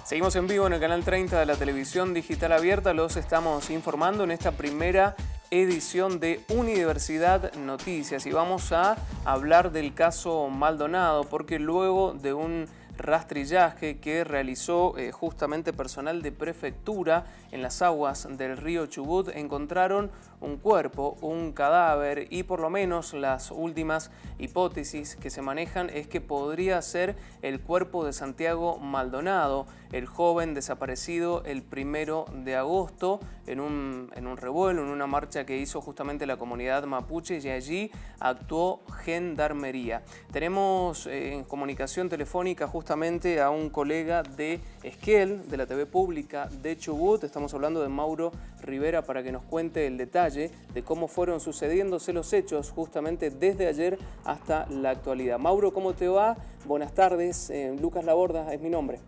Seguimos en vivo en el canal 30 de la televisión digital abierta. Los estamos informando en esta primera edición de Universidad Noticias y vamos a hablar del caso Maldonado porque luego de un rastrillaje que realizó justamente personal de prefectura en las aguas del río Chubut, encontraron un cuerpo, un cadáver, y por lo menos las últimas hipótesis que se manejan es que podría ser el cuerpo de Santiago Maldonado, el joven desaparecido el 1 de agosto en un revuelo, en una marcha que hizo justamente la comunidad mapuche, y allí actuó Gendarmería. Tenemos en comunicación telefónica justamente a un colega de Esquel, de la TV pública de Chubut. Estamos hablando de Mauro Rivera para que nos cuente el detalle de cómo fueron sucediéndose los hechos justamente desde ayer hasta la actualidad. Mauro, ¿cómo te va? Buenas tardes. Lucas Laborda es mi nombre.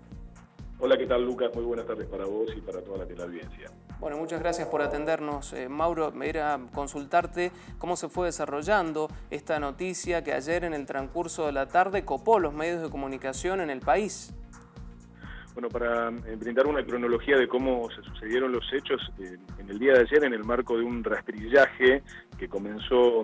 Hola, ¿qué tal, Lucas? Muy buenas tardes para vos y para toda la teleaudiencia. Bueno, muchas gracias por atendernos. Mauro, me era consultarte cómo se fue desarrollando esta noticia que ayer en el transcurso de la tarde copó los medios de comunicación en el país. Bueno, para brindar una cronología de cómo se sucedieron los hechos, en el día de ayer, en el marco de un rastrillaje que comenzó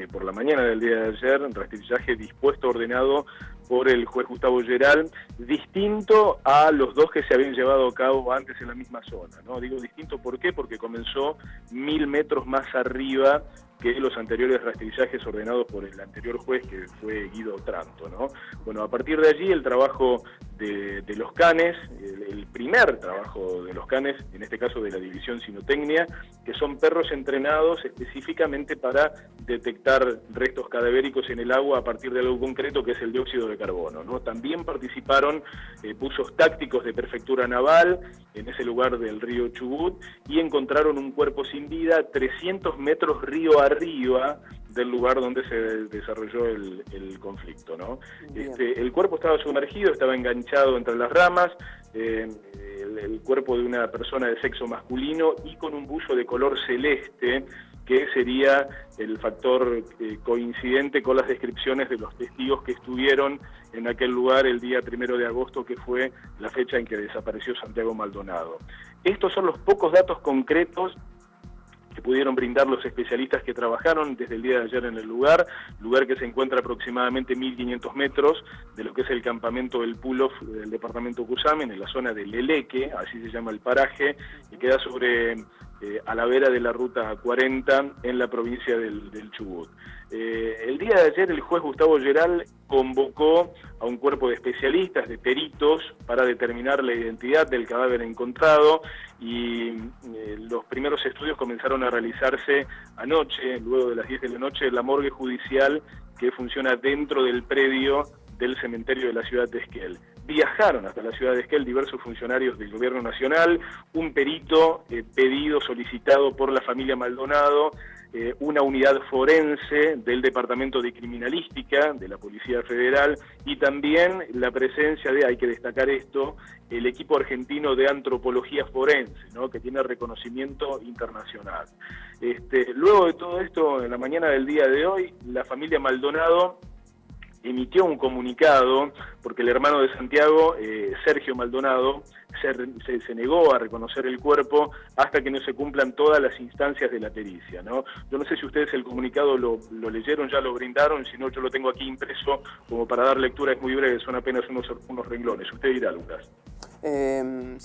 por la mañana del día de ayer, un rastrillaje dispuesto, ordenado por el juez Gustavo Geral, distinto a los dos que se habían llevado a cabo antes en la misma zona, ¿no? Digo distinto, ¿por qué? Porque comenzó 1000 metros más arriba que los anteriores rastrillajes ordenados por el anterior juez, que fue Guido Otranto, ¿no? Bueno, a partir de allí el trabajo de los canes, el primer trabajo de los canes, en este caso de la división Sinotecnia, que son perros entrenados específicamente para detectar restos cadavéricos en el agua a partir de algo concreto, que es el dióxido de carbono, ¿no? También participaron buzos tácticos de Prefectura Naval en ese lugar del río Chubut y encontraron un cuerpo sin vida 300 metros río arriba del lugar donde se desarrolló el conflicto, ¿no? El cuerpo estaba sumergido, estaba enganchado entre las ramas, el cuerpo de una persona de sexo masculino y con un buzo de color celeste, que sería el factor coincidente con las descripciones de los testigos que estuvieron en aquel lugar el día 1 de agosto, que fue la fecha en que desapareció Santiago Maldonado. Estos son los pocos datos concretos que pudieron brindar los especialistas que trabajaron desde el día de ayer en el lugar que se encuentra a aproximadamente 1500 metros de lo que es el campamento del Pulof del departamento Cusamen, en la zona del Leleque, así se llama el paraje, y queda a la vera de la ruta 40 en la provincia del Chubut. El día de ayer el juez Gustavo Geral convocó a un cuerpo de especialistas, de peritos, para determinar la identidad del cadáver encontrado, y los primeros estudios comenzaron a realizarse anoche, luego de las 10 de la noche, en la morgue judicial que funciona dentro del predio del cementerio de la ciudad de Esquel. Viajaron hasta la ciudad de Esquel diversos funcionarios del gobierno nacional, un perito solicitado por la familia Maldonado, una unidad forense del Departamento de Criminalística de la Policía Federal y también la presencia de, hay que destacar esto, el equipo argentino de antropología forense, ¿no?, que tiene reconocimiento internacional. Luego de todo esto, en la mañana del día de hoy, la familia Maldonado emitió un comunicado porque el hermano de Santiago, Sergio Maldonado, se negó a reconocer el cuerpo hasta que no se cumplan todas las instancias de la pericia, ¿no? Yo no sé si ustedes el comunicado lo leyeron, ya lo brindaron, si no yo lo tengo aquí impreso como para dar lectura, es muy breve, son apenas unos renglones. Usted dirá, Lucas.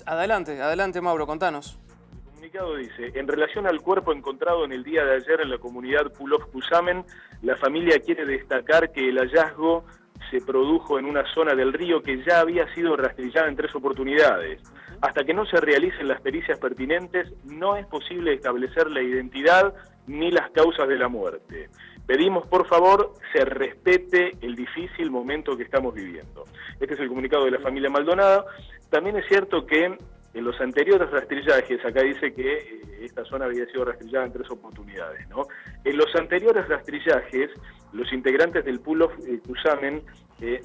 Adelante Mauro, contanos. El comunicado dice: en relación al cuerpo encontrado en el día de ayer en la comunidad Pulof Cusamen, la familia quiere destacar que el hallazgo se produjo en una zona del río que ya había sido rastrillada en 3 oportunidades. Hasta que no se realicen las pericias pertinentes, no es posible establecer la identidad ni las causas de la muerte. Pedimos, por favor, se respete el difícil momento que estamos viviendo. Este es el comunicado de la familia Maldonado. También es cierto que en los anteriores rastrillajes, acá dice que esta zona había sido rastrillada en 3 oportunidades, ¿no? En los anteriores rastrillajes, los integrantes del Pull-Off Cusamen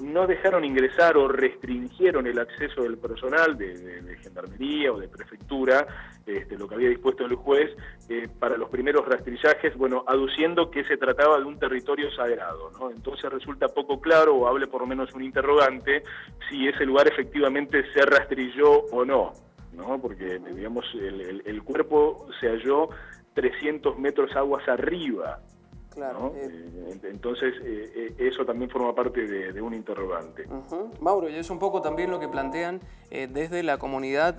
no dejaron ingresar o restringieron el acceso del personal de gendarmería o de prefectura, lo que había dispuesto el juez, para los primeros rastrillajes, bueno, aduciendo que se trataba de un territorio sagrado, ¿no? Entonces resulta poco claro, o hable por lo menos un interrogante, si ese lugar efectivamente se rastrilló o no, ¿no? Porque, digamos, el cuerpo se halló 300 metros aguas arriba. Claro. ¿No? Entonces, eso también forma parte de un interrogante. Mauro, y es un poco también lo que plantean desde la comunidad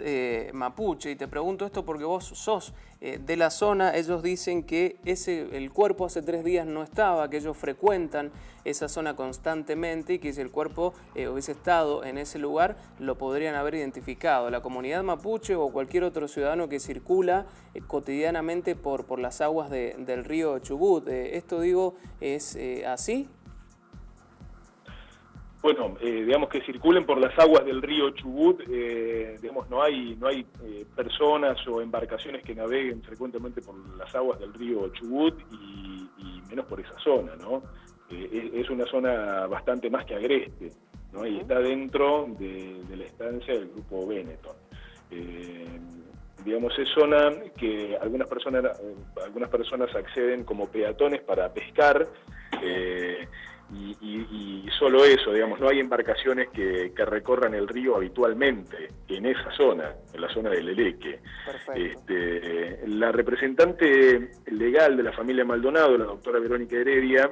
mapuche, y te pregunto esto porque vos sos de la zona. Ellos dicen que el cuerpo hace 3 días no estaba, que ellos frecuentan esa zona constantemente y que si el cuerpo hubiese estado en ese lugar, lo podrían haber identificado. La comunidad mapuche o cualquier otro ciudadano que circula cotidianamente por las aguas del río Chubut. ¿Esto, digo, es así? Bueno, digamos que circulen por las aguas del río Chubut, digamos, no hay personas o embarcaciones que naveguen frecuentemente por las aguas del río Chubut y menos por esa zona, ¿no? Es una zona bastante más que agreste, ¿no? Y está dentro de la estancia del grupo Benetton. Digamos, es zona que algunas personas acceden como peatones para pescar, y solo eso, digamos, no hay embarcaciones que recorran el río habitualmente en esa zona, en la zona del Eleque. La representante legal de la familia Maldonado, la doctora Verónica Heredia,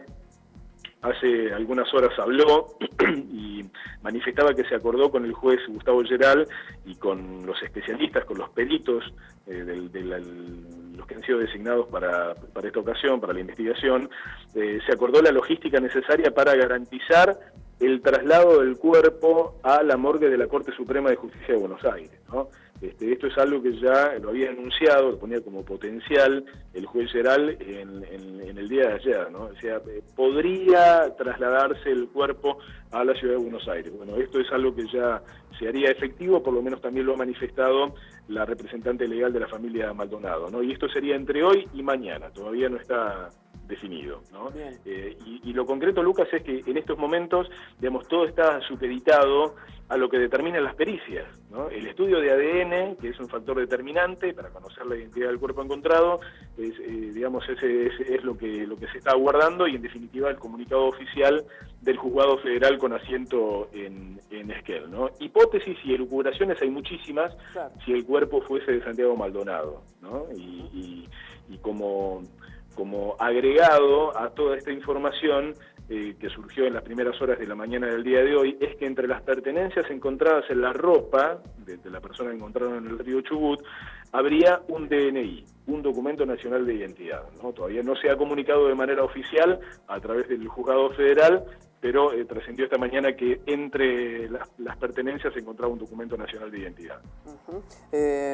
hace algunas horas habló y manifestaba que se acordó con el juez Gustavo Geral y con los especialistas, con los peritos, los que han sido designados para esta ocasión, para la investigación. Se acordó la logística necesaria para garantizar el traslado del cuerpo a la morgue de la Corte Suprema de Justicia de Buenos Aires, ¿no? Esto es algo que ya lo había anunciado, lo ponía como potencial el juez Geral en el día de ayer, ¿no? O sea, podría trasladarse el cuerpo a la ciudad de Buenos Aires. Bueno, esto es algo que ya se haría efectivo, por lo menos también lo ha manifestado la representante legal de la familia Maldonado, ¿no? Y esto sería entre hoy y mañana, todavía no está definido, ¿no? Y lo concreto, Lucas, es que en estos momentos, digamos, todo está supeditado a lo que determinan las pericias, ¿no? El estudio de ADN, que es un factor determinante para conocer la identidad del cuerpo encontrado, digamos, ese es lo que se está aguardando, y en definitiva el comunicado oficial del Juzgado Federal con asiento en Esquel, ¿no? Hipótesis y elucubraciones hay muchísimas, claro, si el cuerpo fuese de Santiago Maldonado, ¿no? Y como agregado a toda esta información que surgió en las primeras horas de la mañana del día de hoy, es que entre las pertenencias encontradas en la ropa de la persona encontrada en el río Chubut, habría un DNI, un documento nacional de identidad, ¿no? Todavía no se ha comunicado de manera oficial a través del Juzgado Federal, pero trascendió esta mañana que entre las pertenencias se encontraba un documento nacional de identidad.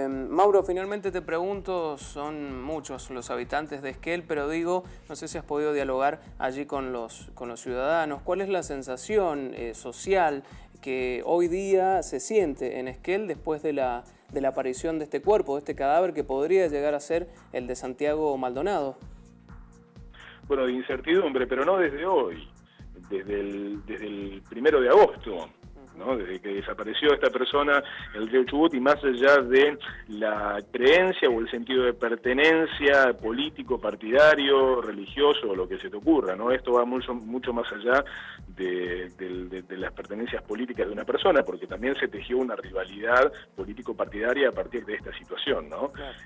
Mauro, finalmente te pregunto, son muchos los habitantes de Esquel, pero digo, no sé si has podido dialogar allí con los ciudadanos. ¿Cuál es la sensación social que hoy día se siente en Esquel después de la aparición de este cuerpo, de este cadáver que podría llegar a ser el de Santiago Maldonado? Bueno, de incertidumbre, pero no desde hoy. Desde el 1 de agosto, ¿no? Desde que desapareció esta persona en el río Chubut, y más allá de la creencia o el sentido de pertenencia político, partidario, religioso, o lo que se te ocurra, ¿no? Esto va mucho más allá de las pertenencias políticas de una persona, porque también se tejió una rivalidad político-partidaria a partir de esta situación, ¿no? Claro.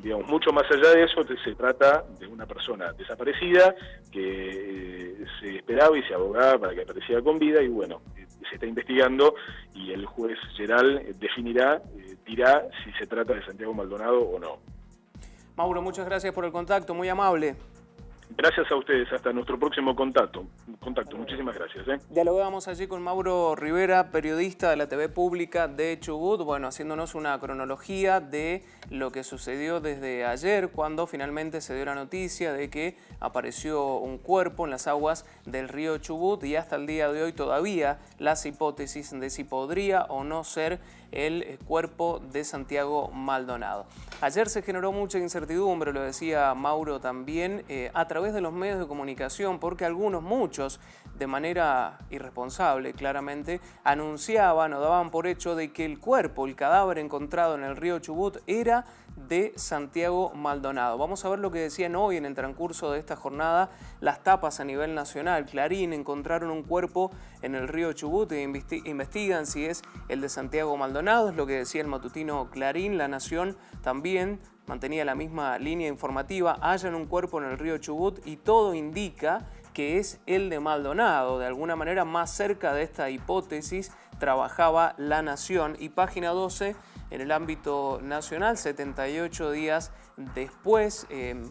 Digamos, mucho más allá de eso, se trata de una persona desaparecida que se esperaba y se abogaba para que apareciera con vida, y bueno, se está investigando y el juez Geral dirá si se trata de Santiago Maldonado o no. Mauro, muchas gracias por el contacto, muy amable. Gracias a ustedes, hasta nuestro próximo contacto. Muchísimas gracias. Dialogamos allí con Mauro Rivera, periodista de la TV Pública de Chubut, bueno, haciéndonos una cronología de lo que sucedió desde ayer, cuando finalmente se dio la noticia de que apareció un cuerpo en las aguas del río Chubut, y hasta el día de hoy todavía las hipótesis de si podría o no ser el cuerpo de Santiago Maldonado. Ayer se generó mucha incertidumbre, lo decía Mauro también, a través través de los medios de comunicación, porque muchos, de manera irresponsable, claramente, anunciaban o daban por hecho de que el cadáver encontrado en el río Chubut era de Santiago Maldonado. Vamos a ver lo que decían hoy en el transcurso de esta jornada las tapas a nivel nacional. Clarín: encontraron un cuerpo en el río Chubut e investigan si es el de Santiago Maldonado, es lo que decía el matutino Clarín. La Nación también mantenía la misma línea informativa: hallan un cuerpo en el río Chubut y todo indica que es el de Maldonado. De alguna manera, más cerca de esta hipótesis trabajaba La Nación. Y Página 12, en el ámbito nacional, 78 días después,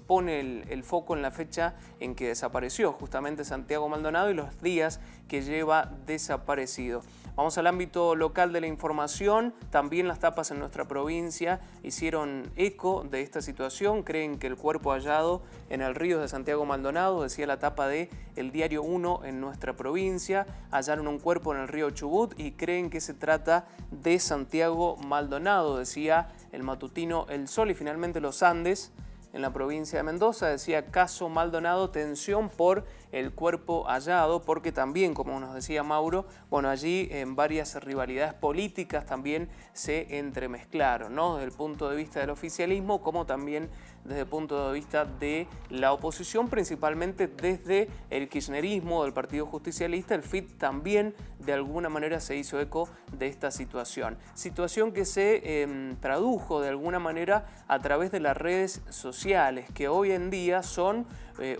pone el foco en la fecha en que desapareció justamente Santiago Maldonado y los días que lleva desaparecido. Vamos al ámbito local de la información. También las tapas en nuestra provincia hicieron eco de esta situación. Creen que el cuerpo hallado en el río de Santiago Maldonado, decía la tapa de El Diario 1 en nuestra provincia. Hallaron un cuerpo en el río Chubut y creen que se trata de Santiago Maldonado, decía el matutino El Sol. Y finalmente Los Andes, en la provincia de Mendoza, decía: caso Maldonado, tensión por el cuerpo hallado, porque también, como nos decía Mauro, bueno, allí en varias rivalidades políticas también se entremezclaron, ¿no? Desde el punto de vista del oficialismo, como también desde el punto de vista de la oposición, principalmente desde el kirchnerismo, del Partido Justicialista. El FIT también de alguna manera se hizo eco de esta situación. Situación que se tradujo de alguna manera a través de las redes sociales, que hoy en día son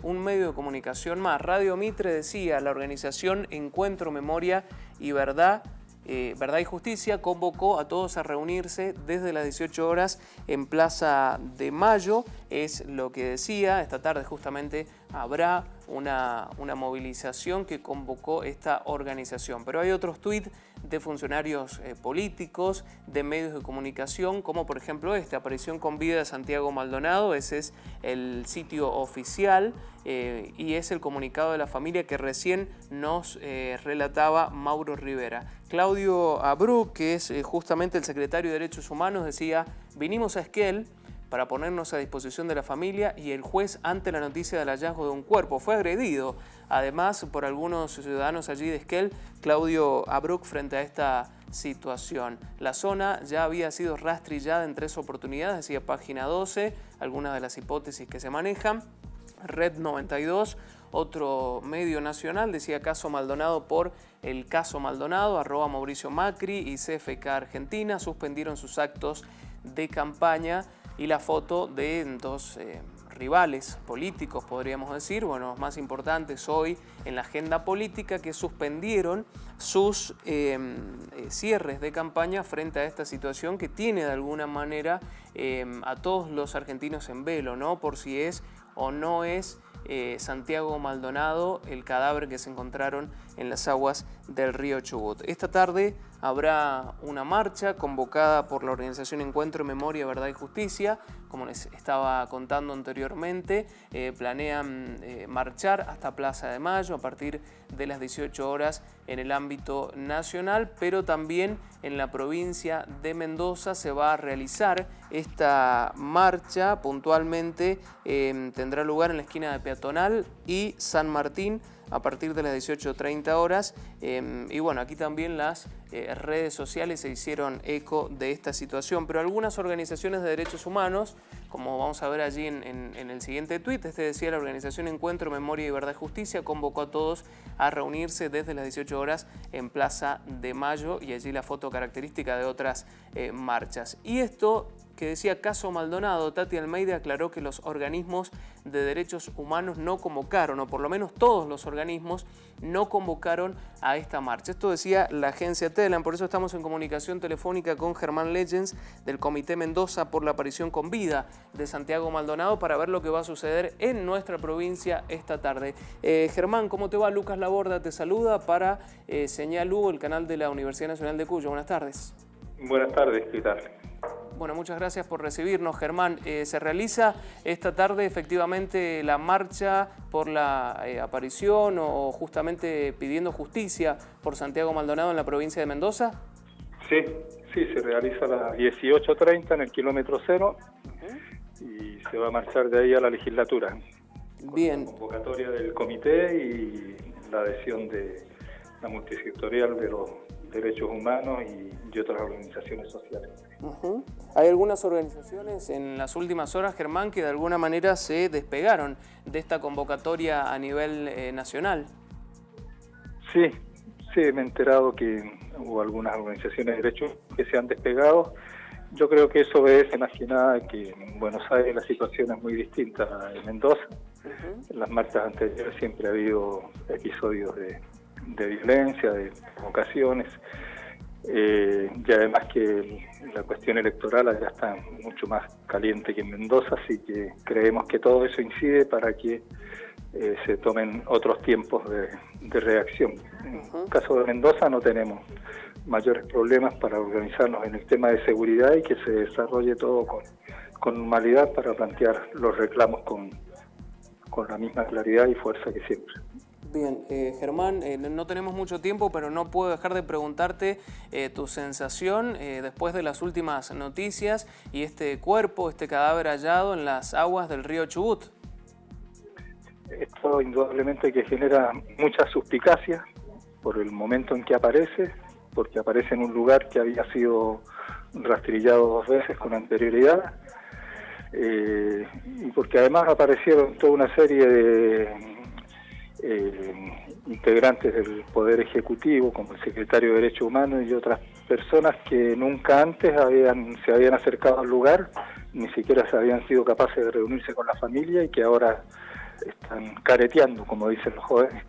un medio de comunicación más. Radio Mitre decía: la organización Encuentro, Memoria y Verdad y Justicia convocó a todos a reunirse desde las 18 horas en Plaza de Mayo. Es lo que decía. Esta tarde justamente habrá una movilización que convocó esta organización. Pero hay otros tuits de funcionarios políticos, de medios de comunicación, como por ejemplo aparición con vida de Santiago Maldonado. Ese es el sitio oficial y es el comunicado de la familia que recién nos relataba Mauro Rivera. Claudio Abreu, que es justamente el secretario de Derechos Humanos, decía: vinimos a Esquel para ponernos a disposición de la familia y el juez ante la noticia del hallazgo de un cuerpo. Fue agredido, además, por algunos ciudadanos allí de Esquel, Claudio Abreu, frente a esta situación. La zona ya había sido rastrillada en 3 oportunidades, decía Página 12, algunas de las hipótesis que se manejan. Red 92, otro medio nacional, decía: caso Maldonado por el caso Maldonado. @Mauricio Macri y CFK Argentina suspendieron sus actos de campaña. Y la foto de dos rivales políticos, podríamos decir, bueno, los más importantes hoy en la agenda política, que suspendieron sus cierres de campaña frente a esta situación que tiene de alguna manera a todos los argentinos en velo, ¿no? Por si es o no es Santiago Maldonado el cadáver que se encontraron en las aguas del río Chubut. Esta tarde habrá una marcha convocada por la organización Encuentro, Memoria, Verdad y Justicia. Como les estaba contando anteriormente, planean marchar hasta Plaza de Mayo a partir de las 18 horas en el ámbito nacional, pero también en la provincia de Mendoza se va a realizar esta marcha. Puntualmente tendrá lugar en la esquina de Peatonal y San Martín a partir de las 18:30 horas. Y bueno, aquí también las redes sociales se hicieron eco de esta situación, pero algunas organizaciones de derechos humanos, como vamos a ver allí en el siguiente tuit, decía: la organización Encuentro, Memoria y Verdad y Justicia convocó a todos a reunirse desde las 18 horas en Plaza de Mayo, y allí la foto característica de otras marchas. Y esto que decía caso Maldonado, Tati Almeida aclaró que los organismos de derechos humanos no convocaron, o por lo menos todos los organismos no convocaron a esta marcha. Esto decía la agencia Telam. Por eso estamos en comunicación telefónica con Germán Legends del Comité Mendoza por la aparición con vida de Santiago Maldonado, para ver lo que va a suceder en nuestra provincia esta tarde. Germán, ¿cómo te va? Lucas Laborda te saluda para Señal U, el canal de la Universidad Nacional de Cuyo. Buenas tardes. Buenas tardes, ¿qué tal? Bueno, muchas gracias por recibirnos, Germán. Se realiza esta tarde efectivamente la marcha por la aparición o justamente pidiendo justicia por Santiago Maldonado en la provincia de Mendoza. Sí, se realiza a las 18:30 en el kilómetro 0 y se va a marchar de ahí a la legislatura. Bien. La convocatoria del comité y la adhesión de la multisectorial de los derechos humanos y otras organizaciones sociales. Hay algunas organizaciones en las últimas horas, Germán, que de alguna manera se despegaron de esta convocatoria a nivel nacional. Sí, me he enterado que hubo algunas organizaciones de derechos que se han despegado. Yo creo que eso obedece más que nada que en Buenos Aires la situación es muy distinta a en Mendoza. En las marchas anteriores siempre ha habido episodios de violencia, de provocaciones, y además que la cuestión electoral allá está mucho más caliente que en Mendoza, así que creemos que todo eso incide para que se tomen otros tiempos de reacción. En el caso de Mendoza no tenemos mayores problemas para organizarnos en el tema de seguridad y que se desarrolle todo con normalidad para plantear los reclamos con la misma claridad y fuerza que siempre. Bien, Germán, no tenemos mucho tiempo, pero no puedo dejar de preguntarte tu sensación después de las últimas noticias y este cuerpo, este cadáver hallado en las aguas del río Chubut. Esto indudablemente que genera mucha suspicacia por el momento en que aparece, porque aparece en un lugar que había sido rastrillado 2 veces con anterioridad, y porque además aparecieron toda una serie de integrantes del Poder Ejecutivo, como el Secretario de Derechos Humanos y otras personas que nunca antes se habían acercado al lugar, ni siquiera se habían sido capaces de reunirse con la familia y que ahora están careteando, como dicen los jóvenes,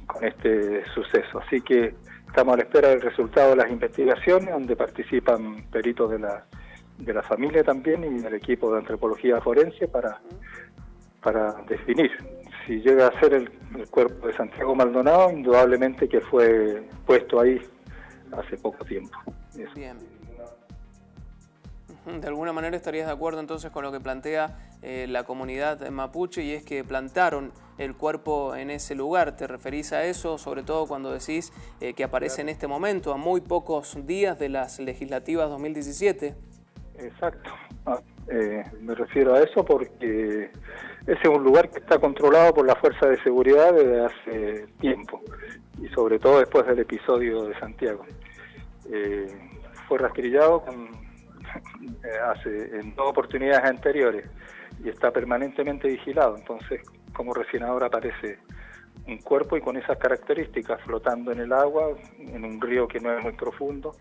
con este suceso. Así que estamos a la espera del resultado de las investigaciones, donde participan peritos de la familia también y del equipo de antropología forense para definir si llega a ser el cuerpo de Santiago Maldonado, indudablemente que fue puesto ahí hace poco tiempo. Eso. Bien. De alguna manera estarías de acuerdo entonces con lo que plantea la comunidad mapuche, y es que plantaron el cuerpo en ese lugar. ¿Te referís a eso, sobre todo cuando decís que aparece en este momento, a muy pocos días de las legislativas 2017? Exacto. Me refiero a eso porque ese es un lugar que está controlado por la Fuerza de Seguridad desde hace tiempo, y sobre todo después del episodio de Santiago. Fue rastrillado en 2 oportunidades anteriores y está permanentemente vigilado. Entonces, como recién ahora aparece un cuerpo y con esas características flotando en el agua, en un río que no es muy profundo,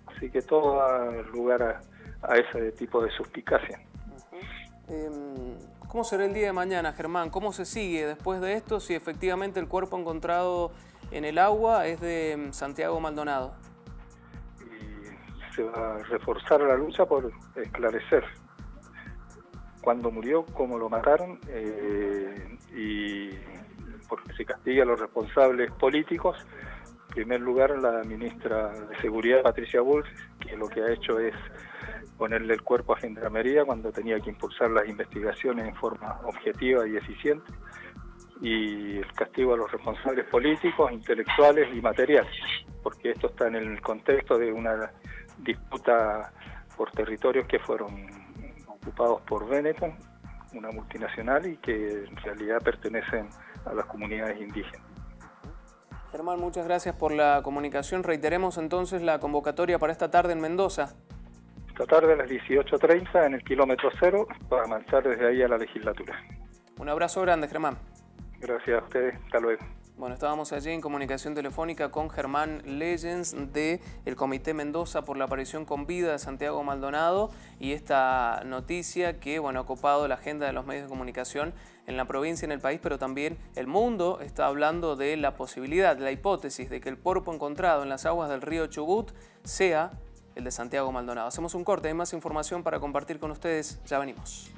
así que todo da lugar a ese tipo de suspicacia. ¿Cómo será el día de mañana, Germán? ¿Cómo se sigue después de esto si efectivamente el cuerpo encontrado en el agua es de Santiago Maldonado? Y se va a reforzar la lucha por esclarecer cuándo murió, cómo lo mataron, y porque se castiga a los responsables políticos. En primer lugar, la ministra de Seguridad, Patricia Bullrich, que lo que ha hecho es ponerle el cuerpo a Gendarmería cuando tenía que impulsar las investigaciones en forma objetiva y eficiente, y el castigo a los responsables políticos, intelectuales y materiales, porque esto está en el contexto de una disputa por territorios que fueron ocupados por Benetton, una multinacional, y que en realidad pertenecen a las comunidades indígenas. Germán, muchas gracias por la comunicación. Reiteremos entonces la convocatoria para esta tarde en Mendoza. Esta tarde a las 18:30 en el kilómetro 0 para marchar desde ahí a la legislatura. Un abrazo grande, Germán. Gracias a ustedes. Hasta luego. Bueno, estábamos allí en comunicación telefónica con Germán Leyens del Comité Mendoza por la aparición con vida de Santiago Maldonado, y esta noticia que, bueno, ha ocupado la agenda de los medios de comunicación en la provincia, en el país, pero también el mundo está hablando de la posibilidad, de la hipótesis de que el cuerpo encontrado en las aguas del río Chubut sea el de Santiago Maldonado. Hacemos un corte, hay más información para compartir con ustedes, ya venimos.